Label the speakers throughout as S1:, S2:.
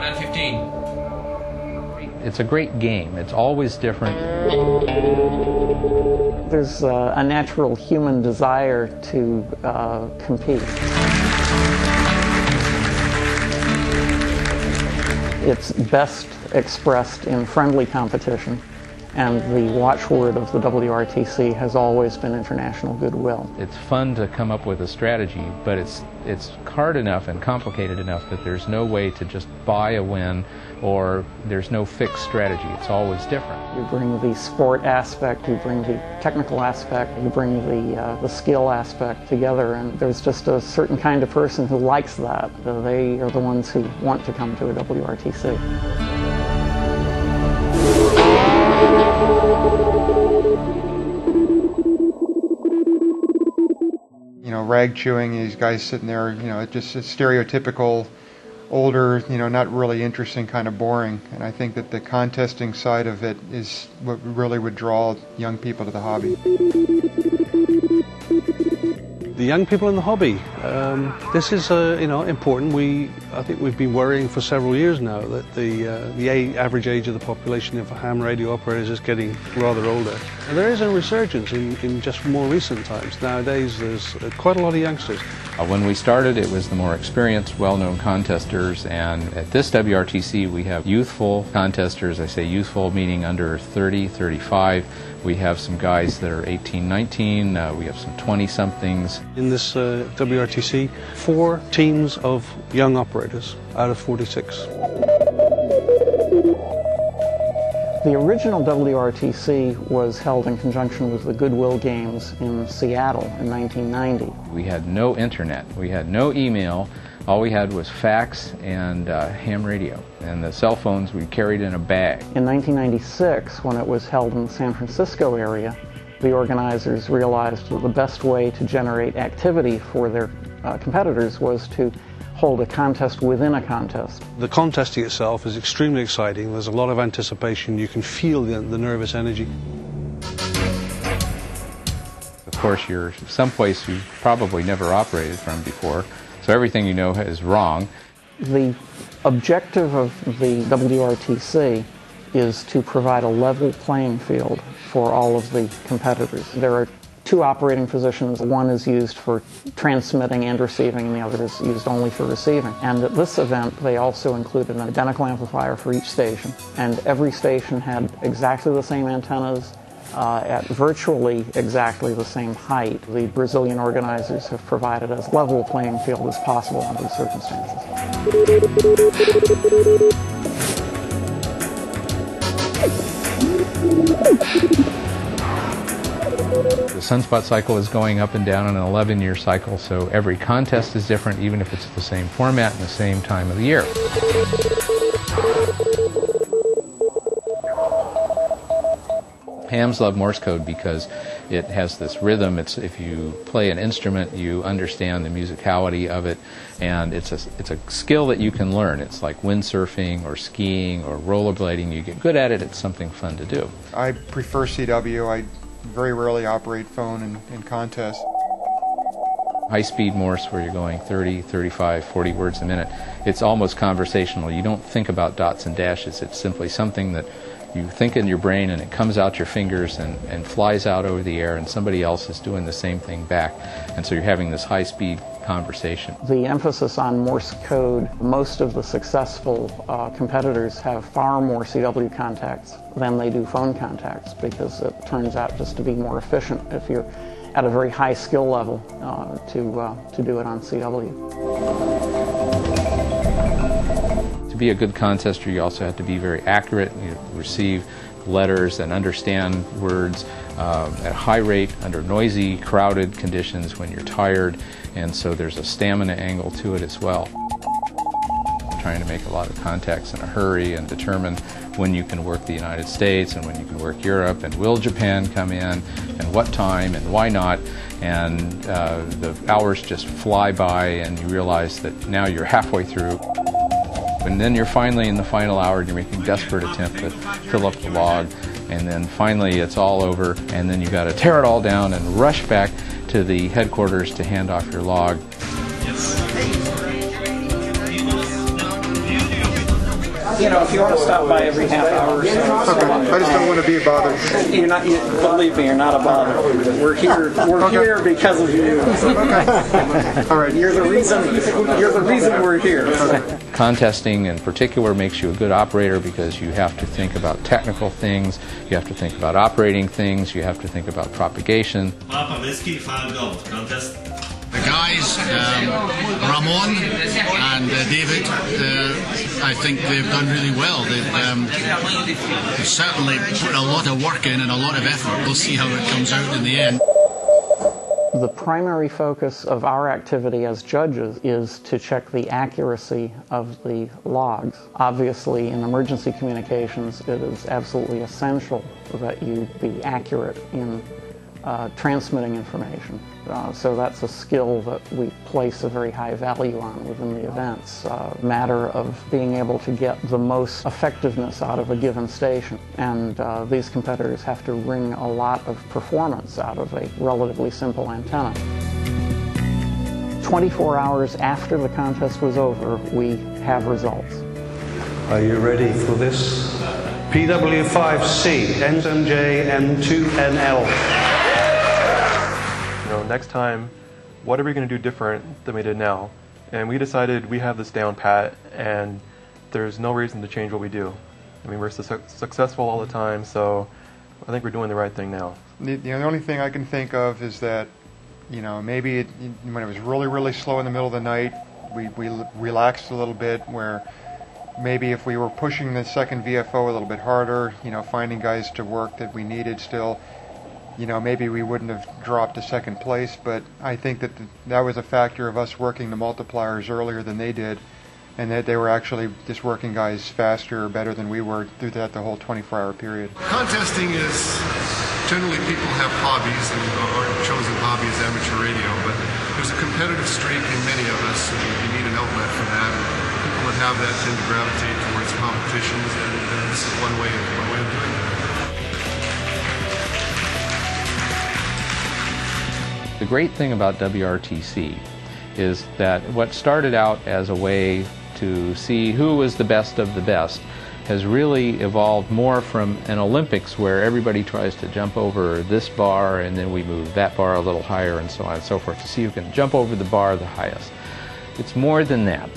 S1: 5915.
S2: It's a great game. It's always different.
S3: There's a natural human desire to compete. It's best expressed in friendly competition, and the watchword of the WRTC has always been international goodwill.
S2: It's fun to come up with a strategy, but it's hard enough and complicated enough that there's no way to just buy a win, or there's no fixed strategy. It's always different.
S3: You bring the sport aspect, you bring the technical aspect, you bring the skill aspect together, and there's just a certain kind of person who likes that. They are the ones who want to come to a WRTC.
S4: You know, rag chewing, these guys sitting there, you know, just a stereotypical, older, you know, not really interesting, kind of boring. And I think that the contesting side of it is what really would draw young people to the hobby.
S5: The young people in the hobby, this is you know, important. I think we've been worrying for several years now that the average age of the population of ham radio operators is getting rather older. And there is a resurgence in just more recent times. Nowadays there's quite a lot of youngsters.
S2: When we started, it was the more experienced, well-known contesters, and at this WRTC we have youthful contesters. I say youthful meaning under 30, 35. We have some guys that are 18, 19, we have some 20-somethings.
S5: In this WRTC, 4 teams of young operators out of 46.
S3: The original WRTC was held in conjunction with the Goodwill Games in Seattle in 1990.
S2: We had no internet, we had no email. All we had was fax and ham radio, and the cell phones we carried in a bag.
S3: In 1996, when it was held in the San Francisco area, the organizers realized that the best way to generate activity for their competitors was to hold a contest within a contest.
S5: The contesting itself is extremely exciting. There's a lot of anticipation. You can feel the nervous energy.
S2: Of course, you're someplace you've probably never operated from before, so everything you know is wrong.
S3: The objective of the WRTC is to provide a level playing field for all of the competitors. There are 2 operating positions. One is used for transmitting and receiving, and the other is used only for receiving. And at this event, they also included an identical amplifier for each station, and every station had exactly the same antennas, at virtually exactly the same height. The Brazilian organizers have provided as level a playing field as possible under the circumstances.
S2: The sunspot cycle is going up and down in an 11-year cycle, so every contest is different, even if it's the same format and the same time of the year. Hams love Morse code because it has this rhythm. If you play an instrument, you understand the musicality of it, and it's a skill that you can learn. It's like windsurfing or skiing or rollerblading. You get good at it, it's something fun to do.
S4: I prefer CW. I very rarely operate phone in contests.
S2: High-speed Morse, where you're going 30, 35, 40 words a minute, it's almost conversational. You don't think about dots and dashes. It's simply something that you think in your brain and it comes out your fingers and flies out over the air, and somebody else is doing the same thing back. And so you're having this high-speed conversation.
S3: The emphasis on Morse code, most of the successful competitors have far more CW contacts than they do phone contacts, because it turns out just to be more efficient if you're at a very high skill level to do it on CW.
S2: To be a good contester, you also have to be very accurate. You receive letters and understand words at a high rate under noisy, crowded conditions when you're tired, and so there's a stamina angle to it as well. Trying to make a lot of contacts in a hurry and determine when you can work the United States and when you can work Europe, and will Japan come in, and what time, and why not, and the hours just fly by and you realize that now you're halfway through. And then you're finally in the final hour and you're making a desperate attempt to fill up the log, and then finally it's all over, and then you've got to tear it all down and rush back to the headquarters to hand off your log.
S3: you know, if you want to stop by every half hour or so.
S4: Okay. I just don't want to be a bother.
S3: You're not. Believe me, you're not a bother. We're here. We're here because of you.
S4: Okay. All right.
S3: You're the reason. You're the reason we're here.
S4: Okay.
S2: Contesting in particular makes you a good operator because you have to think about technical things, you have to think about operating things, you have to think about propagation.
S1: Papa Whiskey, 5 gold. Contest.
S6: The guys, Ramon and David, I think they've done really well. They've certainly put a lot of work in and a lot of effort. We'll see how it comes out in the end.
S3: The primary focus of our activity as judges is to check the accuracy of the logs. Obviously, in emergency communications, it is absolutely essential that you be accurate in transmitting information. So that's a skill that we place a very high value on within the events. A matter of being able to get the most effectiveness out of a given station. And these competitors have to wring a lot of performance out of a relatively simple antenna. 24 hours after the contest was over, we have results.
S5: Are you ready for this? PW5C, NMJ M2NL.
S7: Next time, what are we going to do different than we did now? And we decided we have this down pat, and there's no reason to change what we do. I mean, we're successful all the time, so I think we're doing the right thing now.
S4: The only thing I can think of is that, you know, maybe when it was really, really slow in the middle of the night, we relaxed a little bit, where maybe if we were pushing the second VFO a little bit harder, you know, finding guys to work that we needed still, you know, maybe we wouldn't have dropped to second place, but I think that that was a factor of us working the multipliers earlier than they did, and that they were actually just working guys faster or better than we were through that the whole 24-hour period.
S6: Contesting is, generally people have hobbies and our chosen hobby is amateur radio, but there's a competitive streak in many of us, and you need an outlet for that. People that have that tend to gravitate towards competitions, and this is one way of doing that.
S2: The great thing about WRTC is that what started out as a way to see who was the best of the best has really evolved more from an Olympics where everybody tries to jump over this bar and then we move that bar a little higher and so on and so forth to see who can jump over the bar the highest. It's more than that.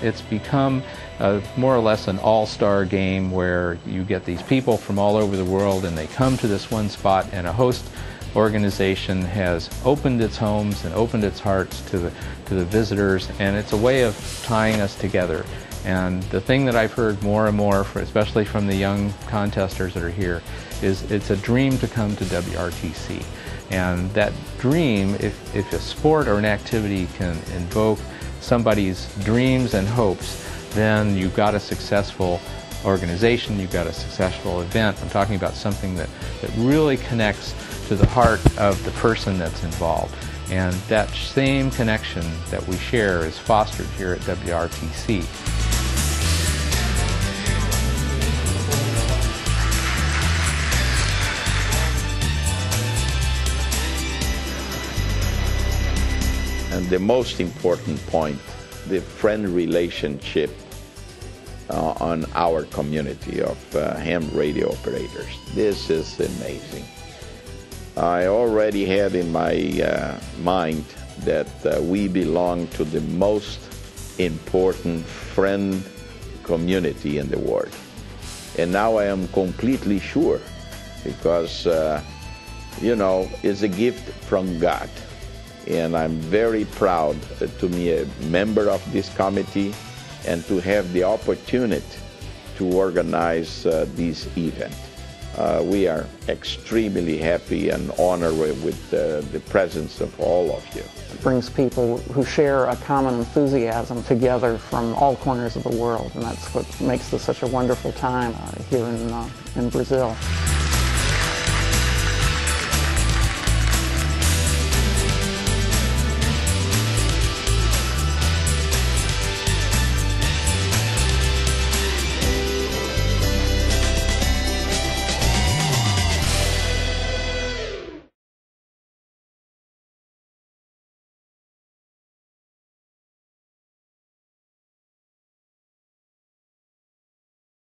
S2: It's become more or less an all-star game where you get these people from all over the world and they come to this one spot, and a host organization has opened its homes and opened its hearts to the visitors, and it's a way of tying us together. And the thing that I've heard more and more, especially from the young contesters that are here, is it's a dream to come to WRTC. And that dream, if a sport or an activity can invoke somebody's dreams and hopes, then you've got a successful organization, you've got a successful event. I'm talking about something that really connects to the heart of the person that's involved. And that same connection that we share is fostered here at WRTC.
S8: And the most important point, the friend relationship on our community of ham radio operators. This is amazing. I already had in my mind that we belong to the most important friend community in the world. And now I am completely sure, because, you know, it's a gift from God. And I'm very proud to be a member of this committee and to have the opportunity to organize this event. We are extremely happy and honored with the presence of all of you.
S3: It brings people who share a common enthusiasm together from all corners of the world, and that's what makes this such a wonderful time here in Brazil.